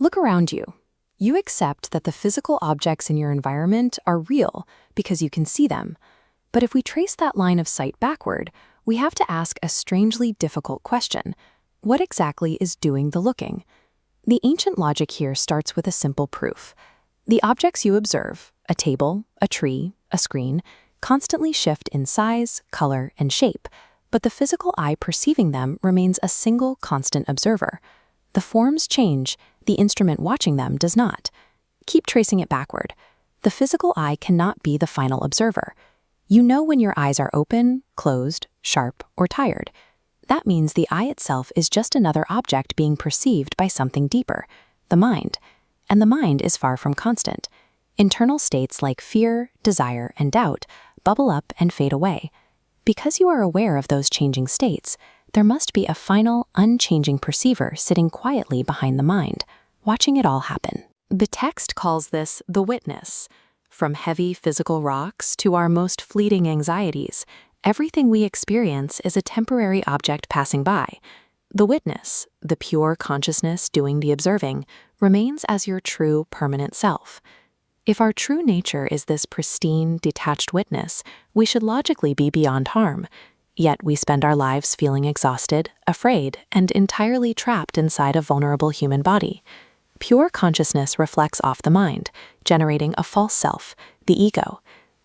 Look around you. You accept that the physical objects in your environment are real because you can see them. But if we trace that line of sight backward, we have to ask a strangely difficult question. What exactly is doing the looking? The ancient logic here starts with a simple proof. The objects you observe, a table, a tree, a screen, constantly shift in size, color, and shape, but the physical eye perceiving them remains a single constant observer. The forms change, the instrument watching them does not. Keep tracing it backward. The physical eye cannot be the final observer. You know when your eyes are open, closed, sharp, or tired. That means the eye itself is just another object being perceived by something deeper, the mind. And the mind is far from constant. Internal states like fear, desire, and doubt bubble up and fade away. Because you are aware of those changing states, there must be a final, unchanging perceiver sitting quietly behind the mind, watching it all happen. The text calls this the witness. From heavy physical rocks to our most fleeting anxieties, everything we experience is a temporary object passing by. The witness, the pure consciousness doing the observing, remains as your true, permanent self. If our true nature is this pristine, detached witness, we should logically be beyond harm. Yet we spend our lives feeling exhausted, afraid, and entirely trapped inside a vulnerable human body. Pure consciousness reflects off the mind, generating a false self, the ego.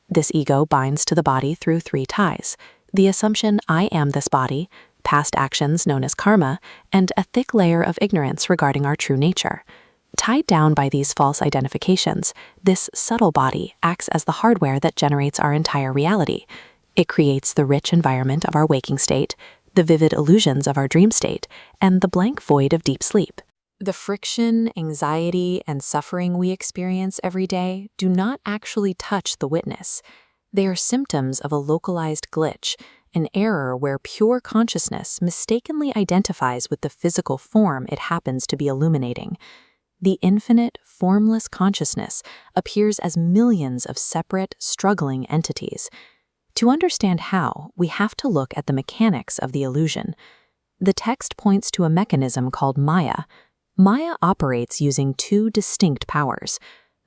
This ego binds to the body through three ties: the assumption I am this body, past actions known as karma, and a thick layer of ignorance regarding our true nature. Tied down by these false identifications, this subtle body acts as the hardware that generates our entire reality. It creates the rich environment of our waking state, the vivid illusions of our dream state, and the blank void of deep sleep. The friction, anxiety, and suffering we experience every day do not actually touch the witness. They are symptoms of a localized glitch, an error where pure consciousness mistakenly identifies with the physical form it happens to be illuminating. The infinite, formless consciousness appears as millions of separate, struggling entities. To understand how, we have to look at the mechanics of the illusion. The text points to a mechanism called Maya. Maya operates using two distinct powers.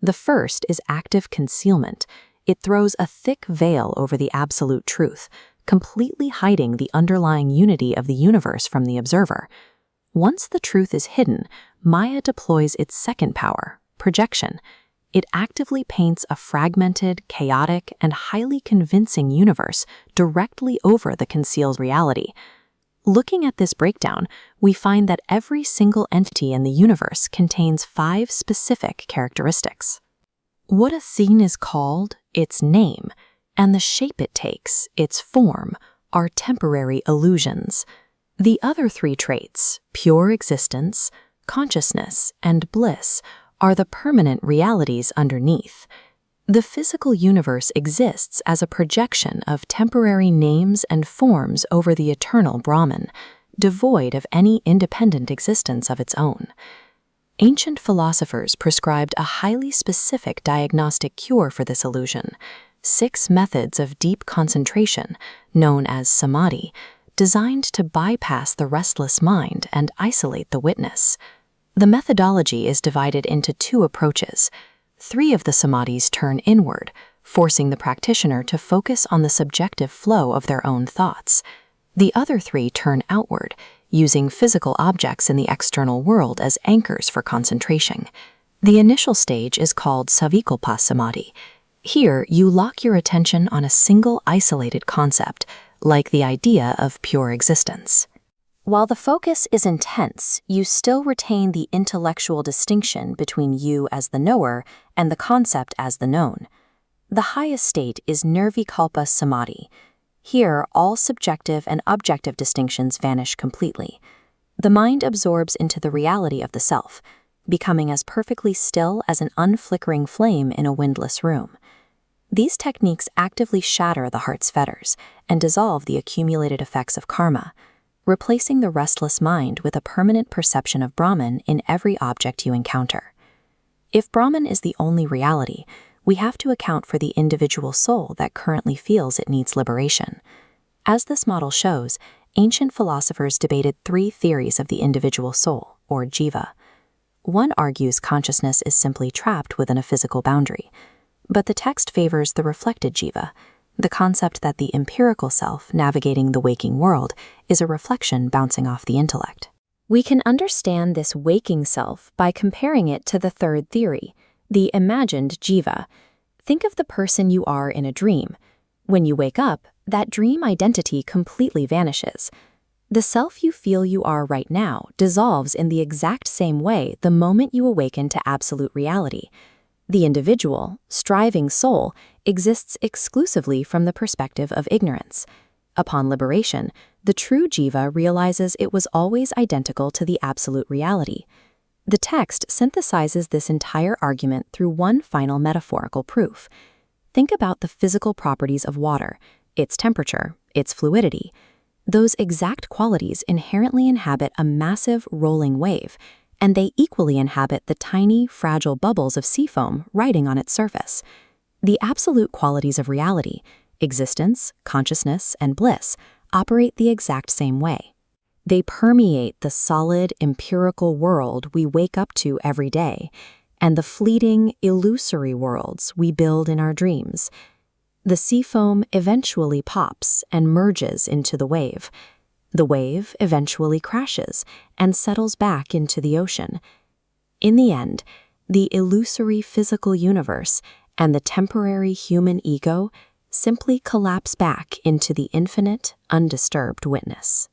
The first is active concealment. It throws a thick veil over the absolute truth, completely hiding the underlying unity of the universe from the observer. Once the truth is hidden, Maya deploys its second power, projection. It actively paints a fragmented, chaotic, and highly convincing universe directly over the concealed reality. Looking at this breakdown, we find that every single entity in the universe contains 5 specific characteristics. What a scene is called, its name, and the shape it takes, its form, are temporary illusions. The other 3 traits, pure existence, consciousness, and bliss, are the permanent realities underneath. The physical universe exists as a projection of temporary names and forms over the eternal Brahman, devoid of any independent existence of its own. Ancient philosophers prescribed a highly specific diagnostic cure for this illusion: 6 methods of deep concentration, known as Samadhi, designed to bypass the restless mind and isolate the witness. The methodology is divided into 2 approaches. 3 of the Samadhis turn inward, forcing the practitioner to focus on the subjective flow of their own thoughts. The other 3 turn outward, using physical objects in the external world as anchors for concentration. The initial stage is called Savikalpa Samadhi. Here, you lock your attention on a single isolated concept, like the idea of pure existence. While the focus is intense, you still retain the intellectual distinction between you as the knower and the concept as the known. The highest state is Nirvikalpa Samadhi. Here, all subjective and objective distinctions vanish completely. The mind absorbs into the reality of the self, becoming as perfectly still as an unflickering flame in a windless room. These techniques actively shatter the heart's fetters and dissolve the accumulated effects of karma, replacing the restless mind with a permanent perception of Brahman in every object you encounter. If Brahman is the only reality, we have to account for the individual soul that currently feels it needs liberation. As this model shows, ancient philosophers debated 3 theories of the individual soul, or Jiva. one argues consciousness is simply trapped within a physical boundary, but the text favors the reflected jiva, the concept that the empirical self navigating the waking world is a reflection bouncing off the intellect. We can understand this waking self by comparing it to the third theory, the imagined jiva. Think of the person you are in a dream. When you wake up, that dream identity completely vanishes. The self you feel you are right now dissolves in the exact same way the moment you awaken to absolute reality. The individual, striving soul, exists exclusively from the perspective of ignorance. Upon liberation, the true jiva realizes it was always identical to the absolute reality. The text synthesizes this entire argument through one final metaphorical proof. Think about the physical properties of water, its temperature, its fluidity. Those exact qualities inherently inhabit a massive rolling wave, and they equally inhabit the tiny, fragile bubbles of sea foam riding on its surface. The absolute qualities of reality, existence, consciousness, and bliss, operate the exact same way. They permeate the solid, empirical world we wake up to every day, and the fleeting, illusory worlds we build in our dreams. The sea foam eventually pops and merges into the wave. The wave eventually crashes and settles back into the ocean. In the end, the illusory physical universe and the temporary human ego simply collapse back into the infinite, undisturbed witness.